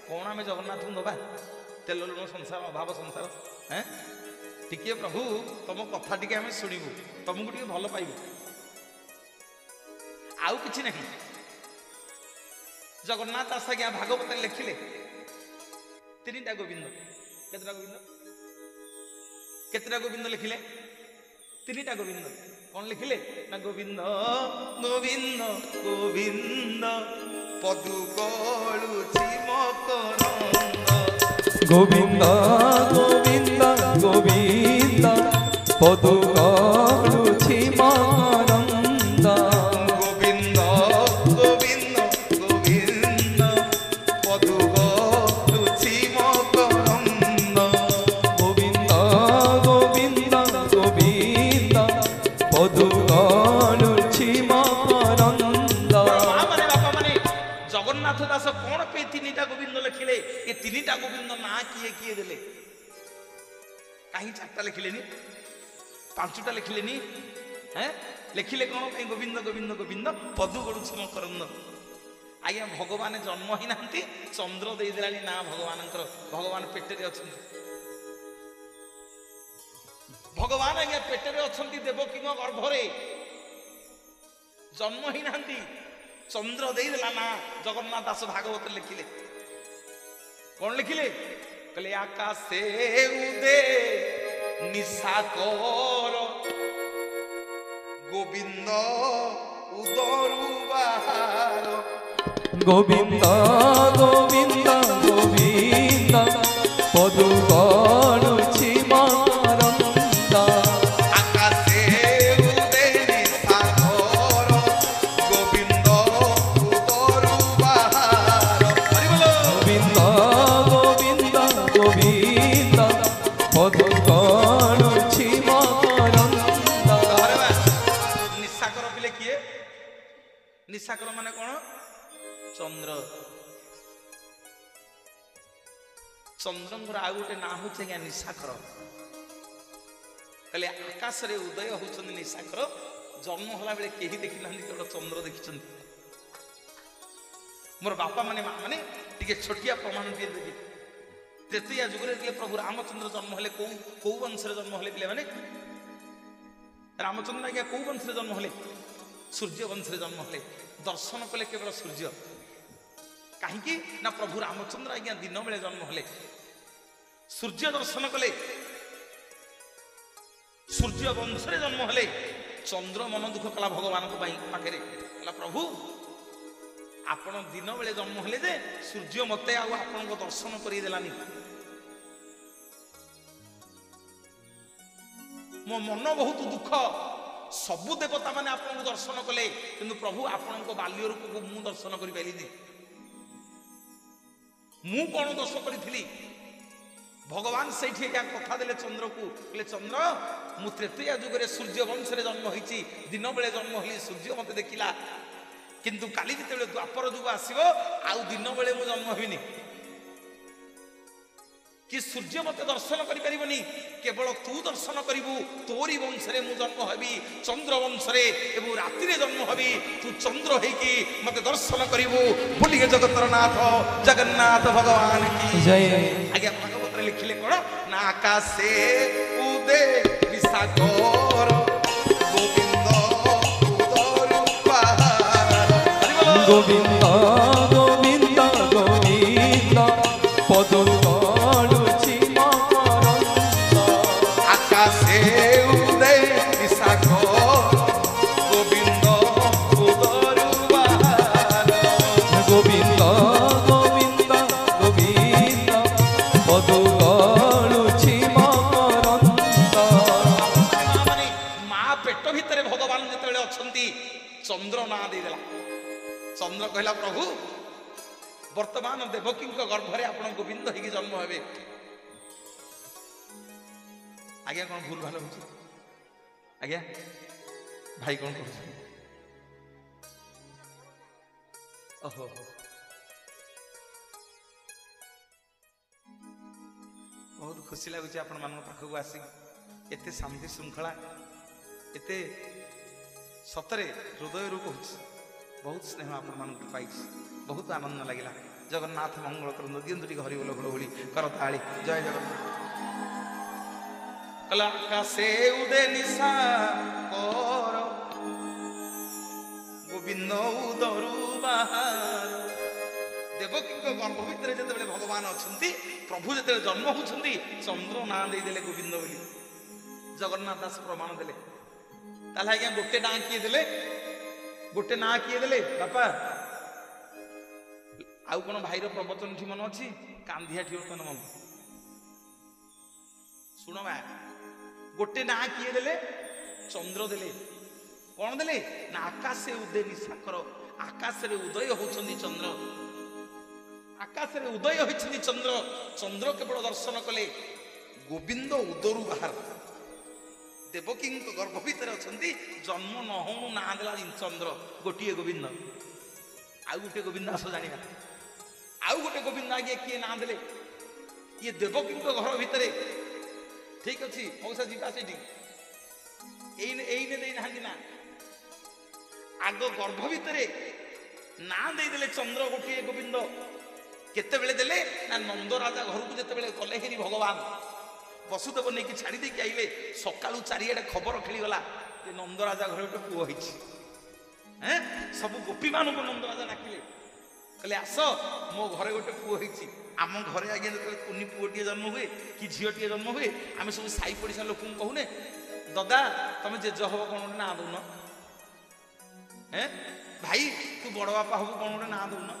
कौन आम जगन्नाथ को दबा तेल लुण संसार अभाव संसार हैं टिके प्रभु तुम कथा टिके आम शुणु तुमको टिके भल पाइबू आउ किछि नहीं जगन्नाथ आशा क्या भागवत लिखिले तीनटा गोविंद केतटा गोविंद केतटा गोविंद लिखिले तीनटा गोविंद कौन लिखिले ना गोविंद गोविंद गोविंद पदु कळुछि मकरंद गोविंद गोविंद गोविंद पदु कळुछि मकरंद गोविंद गोविंद गोविंद पदु कळुछि मकरंद गोविंद गोविंद गोविंद पदु कळुछि मकरंद माने बापा माने जगन्नाथ दास कौन पे तीनटा गोविंद लिखिले ये तीनटा गोविंद ना किए किए देले कहीं चारटा लिखिलेनी पांचटा लिखिलेनी हैं लिखिले कौन पे गोविंद गोविंद गोविंद पदु गडुछि मकरंद आज्ञा भगवान जन्म ही नांती चंद्र दे देलानी ना भगवानंकर भगवान पेटरे अछंती भगवान आज्ञा पेटरे अछंती देवकी गर्भरे जन्म ही नांती चंद्र दे देला ना जगन्नाथ दास भागवत लिखिले कौन लिखिले कहले आकाशे उदे निशाकर गोविंद उदरु बाहार गोविंद गोविंद गोविंद पदु कळुछि मकरंद आकाशे उदे निशाकर गोविंद उदरु बाहार हरि बोलो गोविंद गोविंद गोविंद पदु कळुछि मकरंद अरे बा निशाकर पिले किए निशाकर माने कौन चंद्र चंद्रंकर आउ गोटे ना हूँ क्या निशाकर कहले आकाश रे उदय होचंदी निशाकर जन्म होला बेले केही देखि नांदी केवल चंद्र देखिचंदी मोर बापा माने माँ माने टिके छोटिया प्रमाण दिए देबी त्रेतया जुगरे दिले प्रभु रामचंद्र जन्म हले को वंश रे जन्म हले पिले माने रामचंद्र आज्ञा को वंश रे जन्म हले सूर्य वंश रे जन्म हले दर्शन कले केवल सूर्य कहीं ना प्रभु रामचंद्र आज्ञा दिन बेले जन्म हले सूर्य दर्शन कले सूर्य वंश रे जन्म हले चंद्र मन दुख कला भगवान पाखे प्रभु आपण दिन बेले जन्म हले जे सूर्य मते आपण दर्शन कर देलानी मो मन बहुत दुख सबु देवता माने आपन दर्शन कले किंतु प्रभु आपण बाल्य रूप को मु दर्शन कर पाइलिनी मु कौन दोष करी भगवान से कथा देले चंद्र को बोले चंद्र मु त्रेतया जुगरे सूर्य वंश रे जन्म होईची दिन बेले जन्म होली सूर्य मते देखिला किंतु काली जिते द्वापर जुग आसीबो आउ दिन बेले मु जन्म होइनी कि सूर्य मते दर्शन करि परिबनी केवल तू दर्शन करिवु तोरी वंश रे मु जन्म हबी चंद्र वंश रे एवं रात्रि रे जन्म हबी तू चंद्र हेकी मते दर्शन करिवु बोलिए जगतर नाथ जगन्नाथ भगवान की जय आज्ञा भागवत रे लिखिले कोन ना आकाशे उदे विसागर गोविंद उदरु बाहार गोविंद गोविंद गोविंद पदु कळुछि मकरंद आकाशे उदय विसागर गोविंद उदरु बाहार गोविंद गोविंद गोविंद पदु कळुछि मकरंद माने माँ पेट भितर भगवान जेतेबेले अछंती चंद्र ना देदेला चंद्र कहला प्रभु वर्तमान देवकी गर्भरे आपण गोविंद होगी जन्म हे आज्ञा कौन भूल भाल हो आज्ञा भाई कौन कर ओहो बहुत खुशी लगुच आपण मान पाखक आसिक एते शांति श्रृंखला एते सतरे हृदय कहूँ बहुत स्नेह आपण मान पाई बहुत आनंद लगे। ଜଗନ୍ନାଥ ମଙ୍ଗଳ କରନ୍ତୁ। ଦିଅନ୍ତୁ ଟିକେ ହରିବୋଲ ହୁଳହୁଳି କରତାଳି। ଜୟ ଜଗନ୍ନାଥ। କହିଲା ଆକାଶେ ଉଦେ ନିଶା କର ଗୋବିନ୍ଦ ଉଦରୁ ବାହାର। ଦେବକୀଙ୍କ ଗର୍ଭ ଭିତରେ ଯେତେବେଳେ ଭଗବାନ ଅଛନ୍ତି, ପ୍ରଭୁ ଯେତେବେଳେ ଜନ୍ମ ହଉଛନ୍ତି, ଚନ୍ଦ୍ର ନାଁ ଦେଇଦେଲେ ଗୋବିନ୍ଦ ବୋଲି। ଜଗନ୍ନାଥ ଦାସ ପ୍ରମାଣ ଦେଲେ। ତାହେଲେ ଆଜ୍ଞା ଗୋଟେ ନାଁ କିଏ ଦେଲେ? ଗୋଟେ ନାଁ କିଏ ଦେଲେ ବାପା? ଆଉ କଣ ଭାଇର ପ୍ରବଚନ ଠି ମନ ଅଛି? କାନ୍ଧିଆ ଠି ବର୍ତ୍ତମାନ ମନ। ଶୁଣ ବା, ଗୋଟେ ନାଁ କିଏ ଦେଲେ? ଚନ୍ଦ୍ର ଦେଲେ। କଣ ଦେଲେ ନା ଆକାଶେ ଉଦୟ ନିଶାକର। ଆକାଶରେ ଉଦୟ ହଉଛନ୍ତି ଚନ୍ଦ୍ର। ଆକାଶରେ ଉଦୟ ହୋଇଛନ୍ତି ଚନ୍ଦ୍ର। ଚନ୍ଦ୍ର କେବଳ ଦର୍ଶନ କଲେ ଗୋବିନ୍ଦ ଉଦରୁ ବାହାର। ଦେବକୀଙ୍କ ଗର୍ଭ ଭିତରେ ଅଛନ୍ତି, ଜନ୍ମ ନ ହଉଣୁ ନାଁ ଦେଲା ଚନ୍ଦ୍ର। ଗୋଟିଏ ଗୋବିନ୍ଦ। ଆଉ ଗୋଟେ ଗୋବିନ୍ଦ ଆସ ଜାଣିବା। ଆଉ ଗୋଟେ ଗୋବିନ୍ଦ ଆଜ୍ଞା କିଏ ନାଁ ଦେଲେ? ଇଏ ଦେବକୀଙ୍କ ଘର ଭିତରେ। ଠିକ ଅଛି ମଉସା ଯିବା ସେଇଠି। ଏଇନେ ଦେଇନାହାନ୍ତି ନା। ଆଗ ଗର୍ଭ ଭିତରେ ନାଁ ଦେଇଦେଲେ ଚନ୍ଦ୍ର ଗୋଟିଏ ଗୋବିନ୍ଦ। କେତେବେଳେ ଦେଲେ ନା ନନ୍ଦ ରାଜା ଘରକୁ ଯେତେବେଳେ ଗଲେ ହେରି ଭଗବାନ ବସୁଦେବ ନେଇକି ଛାଡ଼ି ଦେଇକି ଆଇଲେ, ସକାଳୁ ଚାରିଆଡେ ଖବର ଖେଳିଗଲା ଯେ ନନ୍ଦ ରାଜା ଘରେ ଗୋଟେ ପୁଅ ହେଇଛି। ସବୁ ଗୋପୀ ମାନଙ୍କୁ ନନ୍ଦ ରାଜା ଡାକିଲେ, କହିଲେ ଆସ ମୋ ଘରେ ଗୋଟେ ପୁଅ ହେଇଛି। ଆମ ଘରେ ଆଜ୍ଞା ଯେତେବେଳେ କୁନି ପୁଅଟିଏ ଜନ୍ମ ହୁଏ କି ଝିଅଟିଏ ଜନ୍ମ ହୁଏ, ଆମେ ସବୁ ସାଇ ପଡ଼ିଶା ଲୋକଙ୍କୁ କହୁନେ, ଦଦା ତମେ ଜେଜ ହବ କଣ ଗୋଟେ ନାଁ ଦଉନ? ଭାଇ ତୁ ବଡ ବାପା ହବୁ କଣ ଗୋଟେ ନାଁ ଦଉନ?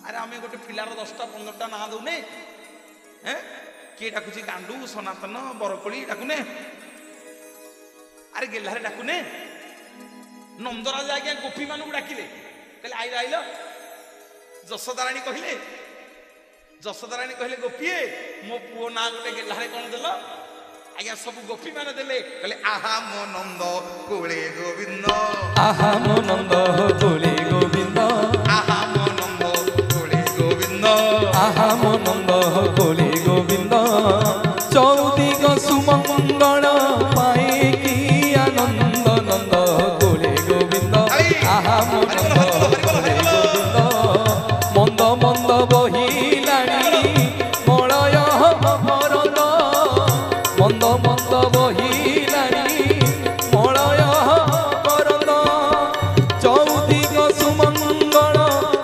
ଆରେ ଆମେ ଗୋଟେ ପିଲାର 10ଟା 15ଟା ନାଁ ଦଉନେ। କିଏ ଡାକୁଛି ଗାଣ୍ଡୁ, ସନାତନ, ବରକୋଳି ଡାକୁନେ। ଆରେ ଗେହ୍ଲାରେ ଡାକୁନେ। ନନ୍ଦରାଜା ଆଜ୍ଞା ଗୋପୀ ମାନଙ୍କୁ ଡାକିଲେ, କହିଲେ ଆଇଲ ଆଇଲ। ଯଶୋଦାରାଣୀ କହିଲେ, ଗୋପୀଏ ମୋ ପୁଅ ନାଁ ଗୋଟେ ଗେହ୍ଲାରେ କଣ ଦେଲ? ଆଜ୍ଞା ସବୁ ଗୋପୀ ମାନେ ଦେଲେ, କହିଲେ ଆହା ମୋ ନନ୍ଦ କୋଳେ ଗୋବିନ୍ଦ। ଆହା ମୋ ନନ୍ଦ କୋଳେ ଗୋବିନ୍ଦ। ଆହା ମୋ ନନ୍ଦ କୋଳେ ଗୋବିନ୍ଦ। ଆହା ମୋ ନନ୍ଦ କୋଳେ ଗୋବିନ୍ଦ। ଚୌଦିଗ ସୁମଙ୍ଗଳ ପାଇକି ଆନନ୍ଦ ନନ୍ଦ କୋଳେ ଗୋବିନ୍ଦ। ଆହା ମୋ ନନ୍ଦ କୋଳେ ଗୋବିନ୍ଦ। ମନ୍ଦ ମନ୍ଦ ବହିଲାଣି ମଳୟ ମକରନ୍ଦ। ମନ୍ଦ ମନ୍ଦ ବହିଲାଣି ମଳୟ ମକରନ୍ଦ। ଚୌଦିଗ ସୁମଙ୍ଗଳ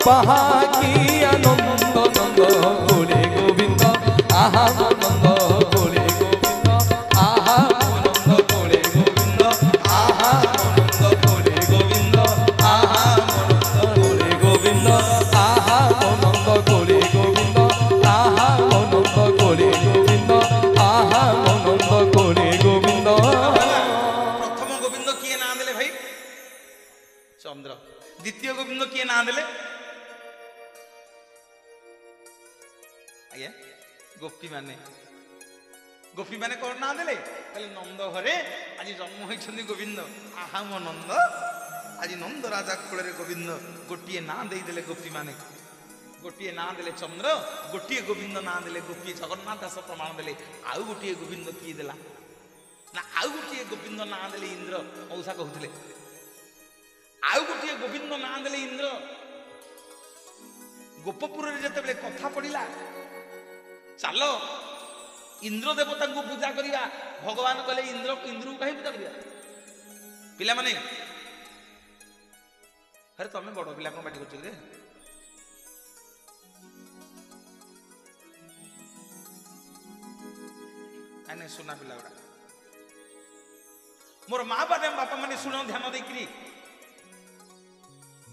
ପାହାକି ଆନନ୍ଦ ନନ୍ଦ କୋଳେ ଗୋବିନ୍ଦ। ଆହା ମୋ ନନ୍ଦ କୋଳେ ଗୋବିନ୍ଦ। ଆହା ମୋ ନନ୍ଦ କୋଳେ ଗୋବିନ୍ଦ। ଆହା ମୋ ନନ୍ଦ କୋଳେ ଗୋବିନ୍ଦ। ଆହା ମୋ ନନ୍ଦ କୋଳେ ଗୋବିନ୍ଦ। ଆହା ମୋ ନନ୍ଦ କୋଳେ ଗୋବିନ୍ଦ। ଆହା ମୋ ନନ୍ଦ କୋଳେ ଗୋବିନ୍ଦ। ଆହା ମୋ ନନ୍ଦ କୋଳେ ଗୋବିନ୍ଦ। ପ୍ରଥମ ଗୋବିନ୍ଦ କିଏ ନାଁ ଦେଲେ ଭାଇ? ଚନ୍ଦ୍ର। ଦ୍ୱିତୀୟ ଗୋବିନ୍ଦ କିଏ ନାଁ ଦେଲେ? ଆଜ୍ଞା ଗୋପୀ ମାନେ। ଗୋପୀ ମାନେ କଣ ନାଁ ଦେଲେ? କହିଲେ ନନ୍ଦ ଘରେ ଆଜି ଜନ୍ମ ହୋଇଛନ୍ତି ଗୋବିନ୍ଦ। ଆହା ମୋ ନନ୍ଦ, ଆଜି ନନ୍ଦ ରାଜା କୋଳରେ ଗୋବିନ୍ଦ। ଗୋଟିଏ ନାଁ ଦେଇଦେଲେ ଗୋପୀ ମାନେ। ଗୋଟିଏ ନାଁ ଦେଲେ ଚନ୍ଦ୍ର, ଗୋଟିଏ ଗୋବିନ୍ଦ ନାଁ ଦେଲେ ଗୋପୀ। ଜଗନ୍ନାଥ ଦାସ ପ୍ରମାଣ ଦେଲେ। ଆଉ ଗୋଟିଏ ଗୋବିନ୍ଦ କିଏ ଦେଲା ନା ଆଉ ଗୋଟିଏ ଗୋବିନ୍ଦ ନାଁ ଦେଲେ ଇନ୍ଦ୍ର। ମଉସା କହୁଥିଲେ ଆଉ ଗୋଟିଏ ଗୋବିନ୍ଦ ନାଁ ଦେଲେ ଇନ୍ଦ୍ର। ଗୋପପୁରରେ ଯେତେବେଳେ କଥା ପଡିଲା, ଚାଲ ଇନ୍ଦ୍ର ଦେବତାଙ୍କୁ ପୂଜା କରିବା, ଭଗବାନ କହିଲେ ଇନ୍ଦ୍ରକୁ କାହିଁ ପୂଜା କରିବା? ପିଲାମାନେ, ଆରେ ତମେ ବଡ ପିଲା କଣ ପାଟି କରୁଛ ରେ? ନାଇଁ ସୁନା ପିଲା ଗୁଡା, ମୋର ମା ବାପା ମାନେ ଶୁଣ ଧ୍ୟାନ ଦେଇକିରି।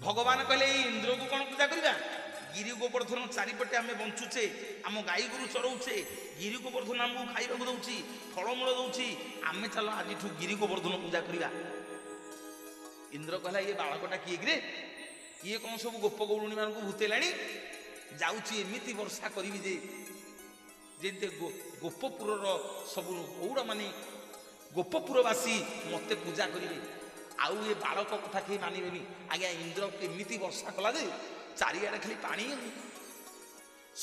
ଭଗବାନ କହିଲେ ଏଇ ଇନ୍ଦ୍ରକୁ କଣ ପୂଜା କରିବା? ଗିରି ଗୋବର୍ଦ୍ଧନ ଚାରିପଟେ ଆମେ ବଞ୍ଚୁଛେ, ଆମ ଗାଈ ଗୋରୁ ଚରଉଛେ, ଗିରି ଗୋବର୍ଦ୍ଧନ ଆମକୁ ଖାଇବାକୁ ଦଉଛି, ଫଳମୂଳ ଦଉଛି। ଆମେ ଚାଲ ଆଜିଠୁ ଗିରି ଗୋବର୍ଦ୍ଧନ ପୂଜା କରିବା। ଇନ୍ଦ୍ର କହିଲା ଇଏ ବାଳକଟା କିଏ କିରେ? ଇଏ କଣ ସବୁ ଗୋପ ଗୌରୁଣୀ ମାନଙ୍କୁ ଭୂତେଇଲାଣି? ଯାଉଛି ଏମିତି ବର୍ଷା କରିବି ଯେ ଯେମିତି ଗୋପପୁରର ସବୁ ଗୌଡ଼ ମାନେ ଗୋପପୁରବାସୀ ମତେ ପୂଜା କରିବେ। ଆଉ ଏ ବାଳକ କଥା କେହି ମାନିବେନି। ଆଜ୍ଞା ଇନ୍ଦ୍ର ଏମିତି ବର୍ଷା କଲା ଯେ ଚାରିଆଡେ ଖାଲି ପାଣି।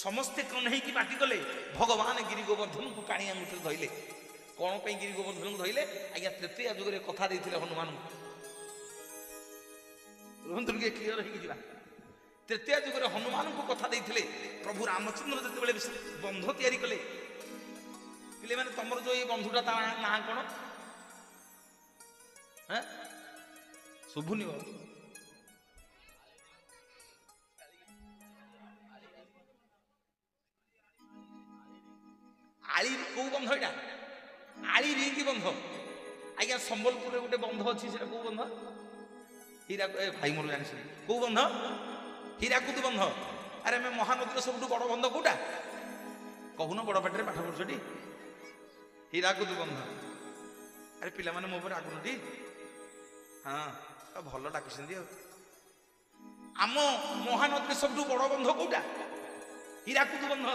ସମସ୍ତେ କଣ ହେଇକି ପାଟି କଲେ? ଭଗବାନ ଗିରି ଗୋବର୍ଦ୍ଧନକୁ କାଣି ଆଙ୍ଗୁଠିରେ ଧଇଲେ। କଣ ପାଇଁ ଗିରି ଗୋବର୍ଦ୍ଧନକୁ ଧଇଲେ? ଆଜ୍ଞା ତ୍ରେତୟା ଯୁଗରେ କଥା ଦେଇଥିଲେ ହନୁମାନଙ୍କୁ। ରୁହନ୍ତୁ ଟିକେ କ୍ଲିୟର ହେଇକି ଯିବା। तृतीय जुगर हनुमान को कथा देइथिले प्रभु रामचंद्र जेतेबेले बंध तैयारी कले पिले माने तमर जो ये बंधुटा ता ना कोन हैं शुभुनी आली को बंध एटा आली रिंगी बंध आज्ञा संबलपुर गोटे बंध अच्छी से कौ बंध हीरा भाई मोर जानी कौ बंध हीराकुद बंध अरे मैं महानदी सब बड़ बंध कौटा कहून बड़ पाटे पाठ पढ़ुछटी हीराकुद बंध अरे पिला माने मो पर आगुनटी हाँ भल डाकिसेंदी आम महानदी सब बड़ बंध कौटा हीराकुद बंध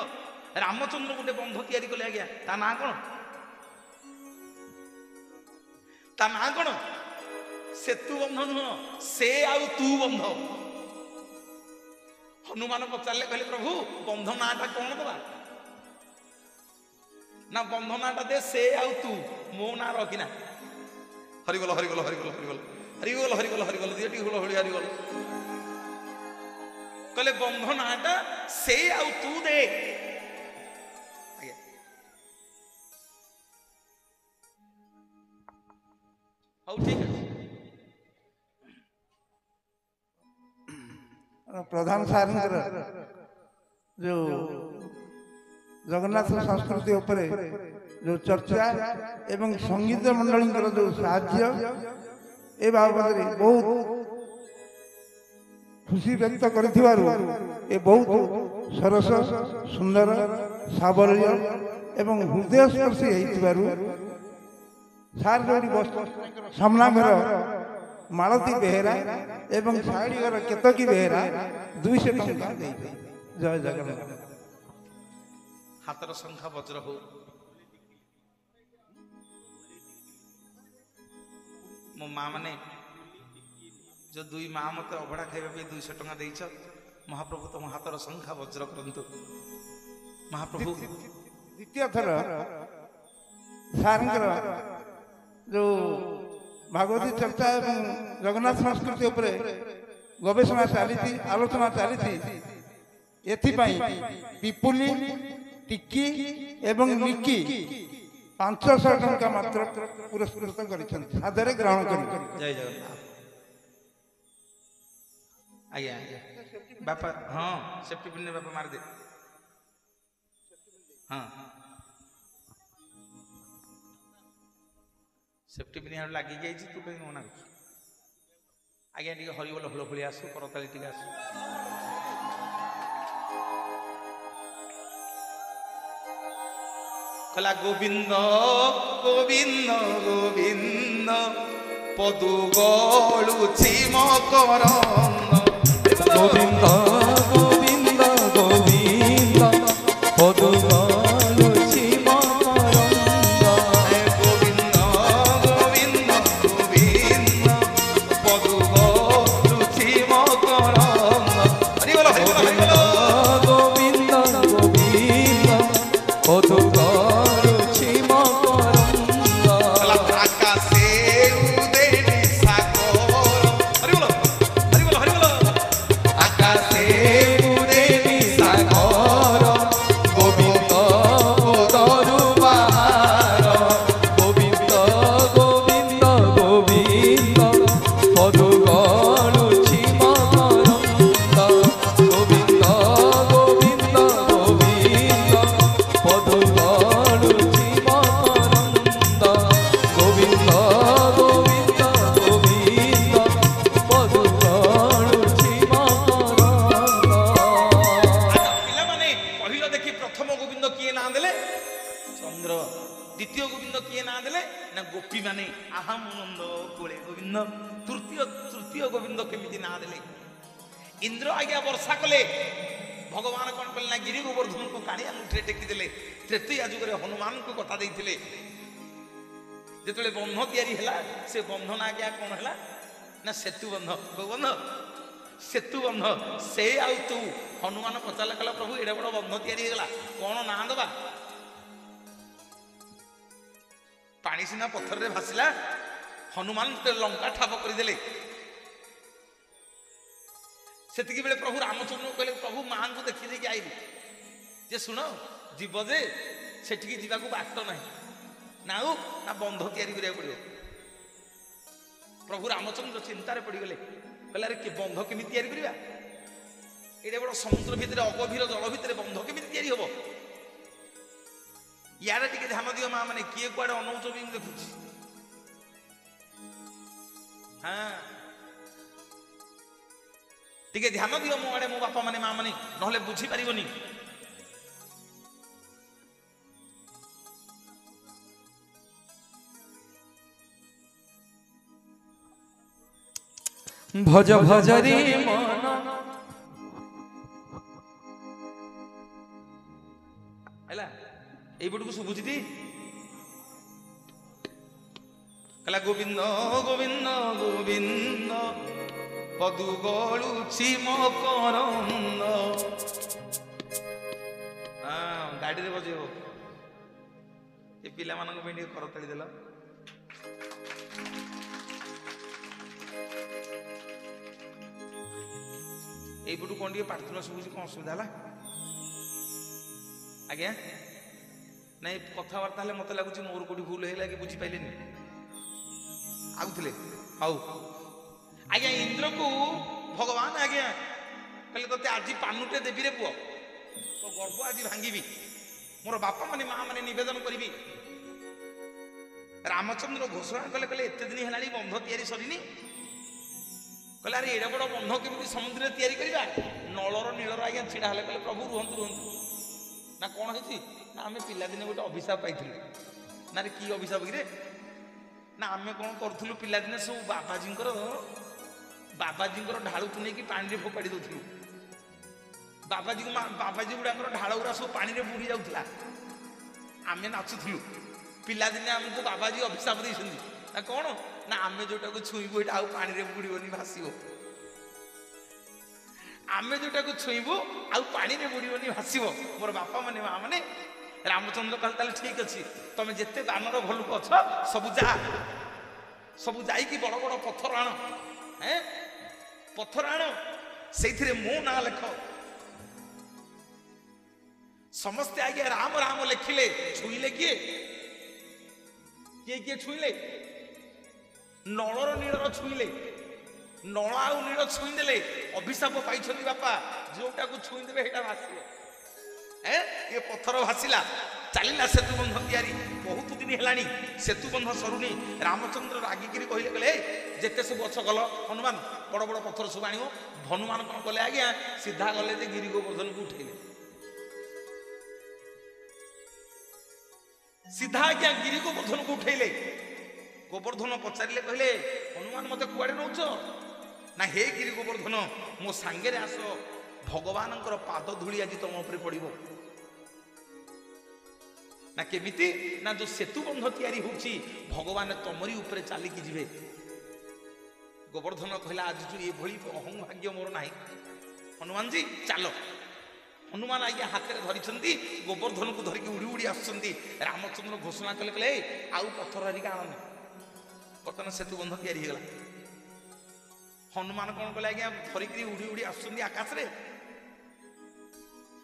रामचंद्र गोटे बंध तैयारी कले आज्ञा ता ना कौन ता ना कौन सेतु बंध नुह से आउ तू बंध हनुमान पचारे कहले प्रभु बंध नाटा कौन दबा ना बंध नाटा दे से आउ तू मो ना रखिना हरिगल हरिगल हरिगल हरिगल हरिगल हरिगल हरिगल दियटी हुल हुली हरिगल कहले बंध नाटा से आउ तू दे हौ ठीक है प्रधान सार जो जगन्नाथ संस्कृति उपरे जो चर्चा एवं संगीत मंडली जो साहाय्य ए बाबद बहुत खुशी व्यक्त कर बहुत सरस सुंदर साबल्य एवं हृदयस्पर्शी सार जो सामना घर मालती बेहेरा एवं साड़ी घर केतकी बेहेरा 200 टंका जय जगन्नाथ हाथर संख्या वज्र हो मो माँ माने जो दुई माँ मत अभड़ा खाइबा पे 200 टंका देइछ महाप्रभु तुम हाथर संख्या वज्र करंतु महाप्रभु द्वितीय थर सारंगर जो भागवती चर्चा एवं जगन्नाथ संस्कृति उपरे गवेषणा चली आलोचना चली पिपुली टिकी एवं निकी 500 टंका मात्र पुरस्कृत कर ग्रहण कर जय जगन्नाथ आज्ञा आज्ञा बापा हाँ सेफ्टी पिन बापा मार दे हाँ सेफ्टी पिन लगी जाइए तू कहीं मना कर आज्ञा टे हरिबोल हुल हुली आसु करताली टे आसु कला गोविंद गोविंद गोविंद पदु गलुछि मकरंद गोविंद गोविंद गोविंद पदु गलुछि मकरंद गोविंद गोविंद गोविंद पदु गलुछि मकरंद हरि बोल हरि बोल हरि बोल गोविंद गोविंद पदु गलुछि मकरंद आकाशे उदेनि सागर हरि बोल हरि बोल हरि बोल आकाशे उदेनि सागर गोविंद उदरु बाहार गोविंद गोविंद गोविंद पदु गलुछि मकरंद गोविंद गोविंद गोविंद पदु गलुछि मकरंद गोविंद गोविंद गोविंद पदु गलुछि मकरंद पिला माने पहिलो देखि प्रथम गोविंद किए ना देले चंद्र द्वितीय गोविंद किए ना देले ना गोपी माने आहा मुनंद कोले गोविंद तृतीय गोविंद केमिति ना देले इंद्र आज्ञा वर्षा कले भगवान कौन कले ना गिरी गोवर्धन को काणी अंगूठे टेकी देले तृतीय जुगरे हनुमान को कथा देइथिले जेतले बंध तैयारी हला से बंध ना आज्ञा कौन हला ना सेतु बंध को बंध सेतु बंध से आउ तू हनुमान पचारला कला प्रभु एडा बड़ बंध तैयारी गला कौन ना दबा पानी सीना पत्थर रे भासिला हनुमान लंका ठाप कर देले ସେତିକି ବେଳେ ପ୍ରଭୁ ରାମଚନ୍ଦ୍ର କହିଲେ ପ୍ରଭୁ ମାଙ୍କୁ ଦେଖି ଦେଇକି ଆଇଲି ଯେ ଶୁଣ ଯିବ ଯେ ସେଠିକି ଯିବାକୁ ବାଟ ନାହିଁ ନା ଆଉ ନା ବନ୍ଧ ତିଆରି କରିବାକୁ ପଡ଼ିବ। ପ୍ରଭୁ ରାମଚନ୍ଦ୍ର ଚିନ୍ତାରେ ପଡ଼ିଗଲେ କହିଲେ ଆରେ ବନ୍ଧ କେମିତି ତିଆରି କରିବା? ଏଡ଼େ ବଡ଼ ସମୁଦ୍ର ଭିତରେ ଅଗଭୀର ଜଳ ଭିତରେ ବନ୍ଧ କେମିତି ତିଆରି ହବ? ଇଆଡ଼େ ଟିକେ ଧ୍ୟାନ ଦିଅ ମା ମାନେ, କିଏ କୁଆଡ଼େ ଅନଉଛ ବି ମୁଁ ଦେଖୁଛି। ହଁ ଟିକେ ଧ୍ୟାନ ଦିଅ ମୋ ଆଡ଼େ ମୋ ବାପା ମାନେ ମା ମାନେ, ନହେଲେ ବୁଝିପାରିବନି। ভজ ভজরে মন ହେଲା এইପଟକୁ ଶୁଭୁଛି ଟି? କହିଲା ଗୋବିନ୍ଦ ଗୋବିନ୍ଦ ଗୋବିନ୍ଦ ପଦୁ ଗଳୁଛି ମକରନ୍ଦ। ଗାଡ଼ିରେ ବଜେଇବ। ଏ ପିଲାମାନଙ୍କ ପାଇଁ ଟିକେ କରତାଳି ଦେଲ। এইପଟୁ କ'ଣ ଟିକେ ପ୍ରାର୍ଥନା ଶୁଭୁଛି, କ'ଣ ଅସୁବିଧା ହେଲା? ଆଜ୍ଞା ନାଇଁ କଥାବାର୍ତ୍ତା ହେଲେ ମତେ ଲାଗୁଛି ମୋର କୋଉଠି ଭୁଲ ହେଇଲା କି ବୁଝିପାରିଲେନି। ଆଉଥିଲେ ହଉ ଆଜ୍ଞା। ଇନ୍ଦ୍ରକୁ ଭଗବାନ ଆଜ୍ଞା କହିଲେ ତତେ ଆଜି ପାନୁଟେ ଦେବି ରେ ପୁଅ, ତୋ ଗର୍ବ ଆଜି ଭାଙ୍ଗିବି, ମୋର ବାପା ମାନେ ମା ମାନେ ନିବେଦନ କରିବି। ରାମଚନ୍ଦ୍ର ଘୋଷଣା କଲେ, କହିଲେ ଏତେ ଦିନ ହେଲାଣି ବନ୍ଧ ତିଆରି ସରିନି। କହିଲେ ଆରେ ଏଡେ ବଡ ବନ୍ଧ କେମିତି ସମୁଦ୍ରରେ ତିଆରି କରିବା? ନଳର ନୀଳର ଆଜ୍ଞା ଛିଡା ହେଲେ, କହିଲେ ପ୍ରଭୁ ରୁହନ୍ତୁ ରୁହନ୍ତୁ। ନା କ'ଣ ହେଇଛି? ନା ଆମେ ପିଲାଦିନେ ଗୋଟେ ଅଭିଶାପ ପାଇଥିଲୁ। ନା ରେ କି ଅଭିଶାପ କିରେ? ନା ଆମେ କ'ଣ କରୁଥିଲୁ ପିଲାଦିନେ ସବୁ ବାବାଜୀଙ୍କର ଢାଳୁକୁ ନେଇକି ପାଣିରେ ଫୋପାଡ଼ି ଦଉଥିଲୁ। ବାବାଜୀ ଗୁଡାଙ୍କର ଢାଳ ଗୁଡା ସବୁ ପାଣିରେ ବୁଡି ଯାଉଥିଲା। ଆମେ ନାଚୁଥିଲୁ। ପିଲାଦିନେ ଆମକୁ ବାବାଜୀ ଅଭିଶାପ ଦେଇଛନ୍ତି। ନା କ'ଣ? ନା ଆମେ ଯୋଉଟାକୁ ଛୁଇଁବୁ ଏଇଟା ଆଉ ପାଣିରେ ବୁଡିବନି, ଭାସିବ। ଆମେ ଯୋଉଟାକୁ ଛୁଇଁବୁ ଆଉ ପାଣିରେ ବୁଡିବନି, ଭାସିବ। ମୋର ବାପା ମାନେ ମା ମାନେ ରାମଚନ୍ଦ୍ର କହିଲେ ତାହେଲେ ଠିକ ଅଛି, ତମେ ଯେତେ ବାନର ଭଲୁକ ଅଛ ସବୁ ଯାଇକି ବଡ ବଡ ପଥର ଆଣ, ପଥର ଆଣ, ସେଇଥିରେ ମୋ ନାଁ ଲେଖ। ସମସ୍ତେ ଆଜ୍ଞା ରାମ ରାମ ଲେଖିଲେ। ଛୁଇଁଲେ କିଏ କିଏ କିଏ ଛୁଇଁଲେ? ନଳର ନୀଳର ଛୁଇଁଲେ। ନଳ ଆଉ ନୀଳ ଛୁଇଁଦେଲେ ଅଭିଶାପ ପାଇଛନ୍ତି ବାପା, ଯୋଉଟାକୁ ଛୁଇଁଦେବେ ସେଇଟା ଭାସିବ। ଏ ପଥର ଭାସିଲା, ଚାଲିଲା ସେତୁ ବନ୍ଧ ତିଆରି। ବହୁତ ଦିନ ହେଲାଣି ସେତୁ ବନ୍ଧ ସରୁନି। ରାମଚନ୍ଦ୍ର ରାଗିକିରି କହିଲେ, କହିଲେ ଯେତେ ସବୁ ଗଛ ଗଲ ହନୁମାନ ବଡ ବଡ ପଥର ସବୁ ଆଣିବ। ହନୁମାନ କ'ଣ କଲେ ଆଜ୍ଞା? ସିଧା ଗଲେ ଯେ ଗିରି ଗୋବର୍ଦ୍ଧନକୁ ଉଠେଇଲେ। ସିଧା ଆଜ୍ଞା ଗିରି ଗୋବର୍ଦ୍ଧନକୁ ଉଠେଇଲେ। ଗୋବର୍ଦ୍ଧନ ପଚାରିଲେ, କହିଲେ ହନୁମାନ ମତେ କୁଆଡେ ନଉଛ? ନା ହେ ଗିରି ଗୋବର୍ଦ୍ଧନ ମୋ ସାଙ୍ଗରେ ଆସ, ଭଗବାନଙ୍କର ପାଦ ଧୂଳି ଆଜି ତମ ଉପରେ ପଡିବ। ନା କେମିତି? ନା ଯୋଉ ସେତୁ ବନ୍ଧ ତିଆରି ହଉଛି ଭଗବାନ ତମରି ଉପରେ ଚାଲିକି ଯିବେ। ଗୋବର୍ଦ୍ଧନ କହିଲା ଆଜି ଏଭଳି ଅହଂଭାଗ୍ୟ ମୋର ନାହିଁ, ହନୁମାନଜୀ ଚାଲ। ହନୁମାନ ଆଜ୍ଞା ହାତରେ ଧରିଛନ୍ତି, ଗୋବର୍ଦ୍ଧନକୁ ଧରିକି ଉଡି ଉଡି ଆସୁଛନ୍ତି। ରାମଚନ୍ଦ୍ର ଘୋଷଣା କଲେ, କହିଲେ ଆଉ ପଥର ହେରିକା ଆଣନି, ବର୍ତ୍ତମାନ ସେତୁ ବନ୍ଧ ତିଆରି ହେଇଗଲା। ହନୁମାନ କ'ଣ କଲେ ଆଜ୍ଞା? ଧରିକିରି ଉଡି ଉଡି ଆସୁଛନ୍ତି ଆକାଶରେ।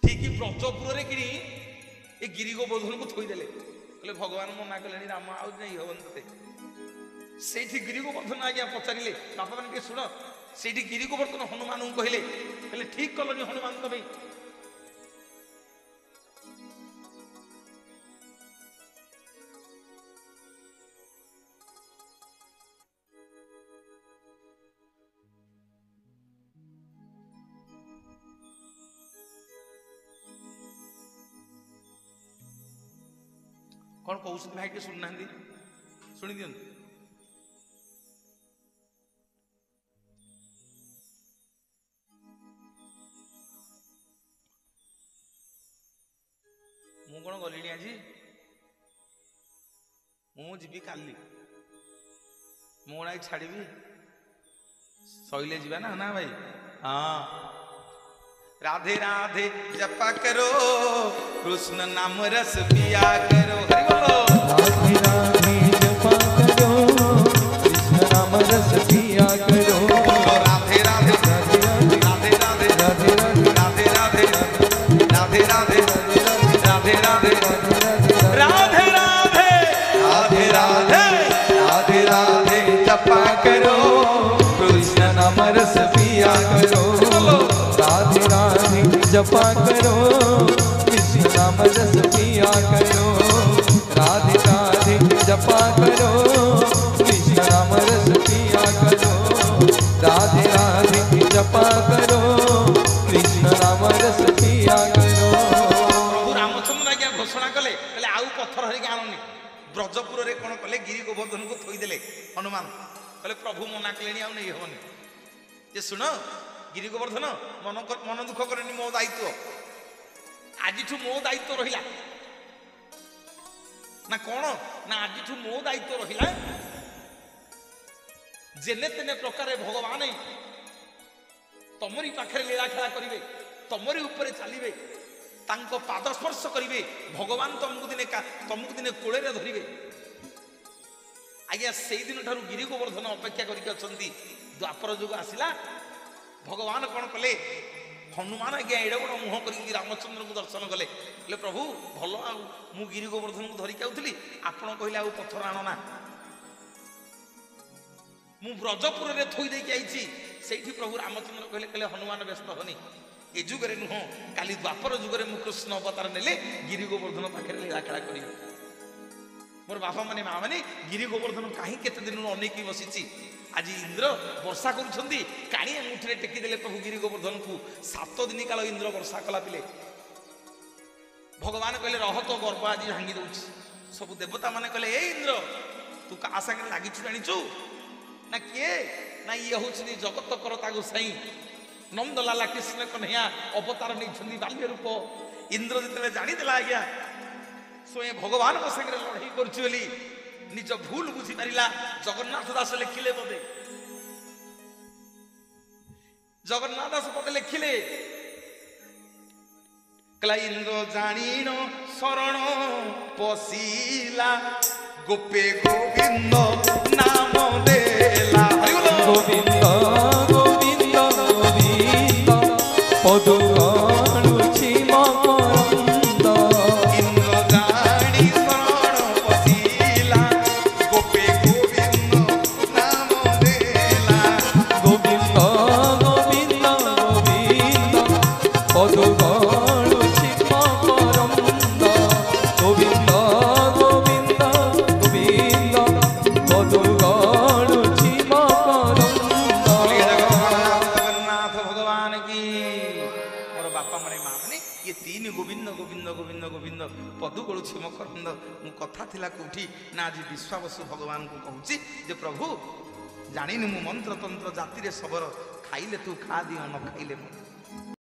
ଠିକ ବ୍ରଜପୁରରେ କିଣି ଏ ଗିରି ଗୋବର୍ଦ୍ଧନକୁ ଥୋଇଦେଲେ। କହିଲେ ଭଗବାନ ମନା କଲେଣି, ରାମ ଆଉ ଯାଇ ହବନି ତତେ। ସେଇଠି ଗିରି ଗୋବର୍ଦ୍ଧନ ଆଜ୍ଞା ପଚାରିଲେ, ବାପା ମାନେ ଟିକେ ଶୁଣ, ସେଇଠି ଗିରି ଗୋବର୍ଦ୍ଧନ ହନୁମାନଙ୍କୁ କହିଲେ, କହିଲେ ଠିକ କଲନି ହନୁମାନ ତମେ। କ'ଣ କହୁଛନ୍ତି ଭାଇ ଟିକେ ଶୁଣୁନାହାନ୍ତି, ଶୁଣି ଦିଅନ୍ତୁ। ମୁଁ କ'ଣ ଗଲିଣି ଆଜି? ମୁଁ ଯିବି କାଲି। ମୁଁ ଗୁଡ଼ାକ ଛାଡ଼ିବି, ସଇଲେ ଯିବା ନା। ନା ଭାଇ? ହଁ। राधे राधे जपा करो, कृष्ण नाम रस पिया करो। हरि बोलो। राधे राधे जपा करो, कृष्ण नाम रस पिया करो। राधे राधे राधे राधे राधे जपा करो, कृष्ण नाम रस पिया करो। राधे राधे जपा करो, कृष्ण नाम रस पिया करो। राधे राधे जपा करो, कृष्ण नाम रस पिया करो। प्रभु रामचंद्र आज्ञा घोषणा कले कहले आउ पत्थर हरिक आननी। ब्रजपुर रे कोन कले गिरी गोवर्धन को थोई देले हनुमान कहले प्रभु मना कलेनी आउ नहीं होनी। जे सुनो गिरी गोवर्धन मन दुख करनी मो दायित्व आज मो दायित्व रहिला ना कौन ना आज मो दायित्व रहिला जेने तेने प्रकार भगवान तमरी पाखरे लीला खेला करिवे तमरी ऊपर चलिवे तांको पाद स्पर्श करिवे भगवान तुमको दिने कोले धरिवे। आज्ञा से दिन ठारू गिरी गोवर्धन अपेक्षा करके अछंती। द्वापर जुग आसिला भगवान कौन कले हनुमान आज्ञा एडे बड़ मुह करके रामचंद्र को दर्शन कले बोले प्रभु भल आ मु गिरी गोवर्धन को धरिक आउथली आपण कहले आ पत्थर आणना मु ब्रजपुर रे थोई देकी आइछि सेठी प्रभु रामचंद्र कहले कहले हनुमान व्यस्त होनी ए जुगरे नुह काली द्वापर जुगरे मु कृष्ण अवतार नेले गिरी गोवर्धन पाखे लीला खेला करी मोर बापा माने माँ माने गिरी गोवर्धन कहीं केते दिन अनेक बसी आज इंद्र वर्षा करुछंदी काणी अंगूठी टेकी देले प्रभु गिरी गोवर्धन को 7 दिन काल इंद्र वर्षा कला पिले भगवान कहले रह तो गर्भ आज भांगी दउछि सब देवता माने कहले ए इंद्र तू का संगे लागिछु जानिछु ना किए ना ये होछि जगत करता गोसाई नंदलाला कृष्ण कन्हैया अवतार नहीं बाल्य रूप इंद्र जिते जानी देला आज्ञा स्वयं भगवान संगे लड़ाई करी निज भूल बुझी पारा जगन्नाथ दास लिखिले बोधे जगन्नाथ दास पदे लिखिले कला इंद्र जानिन शरण पशिला गोपे गोविंद नाम देला गोविंद गोविंद गोविंद पदु गणुछि मकरंद। इंद्र जानी शरण पशिला गोपे गोविंद नाम देला गोविंद गोविंद गोविंद पदु गणुछि मकरंद। गोविंद गोविंद गोविंद पदु गणुछि मकरंद। जगन्नाथ भगवान की मोर बापा माने माँ माने ये 3 गोविंद गोविंद गोविंद गोविंद पदु गलुछि मकरंद मु कथा थिला कोठी ना आज विश्वावसु भगवान को कहूची जे प्रभु जानिनी मु मंत्र तंत्र जाति रे सबरो खाइले तू खा दियो न खाइले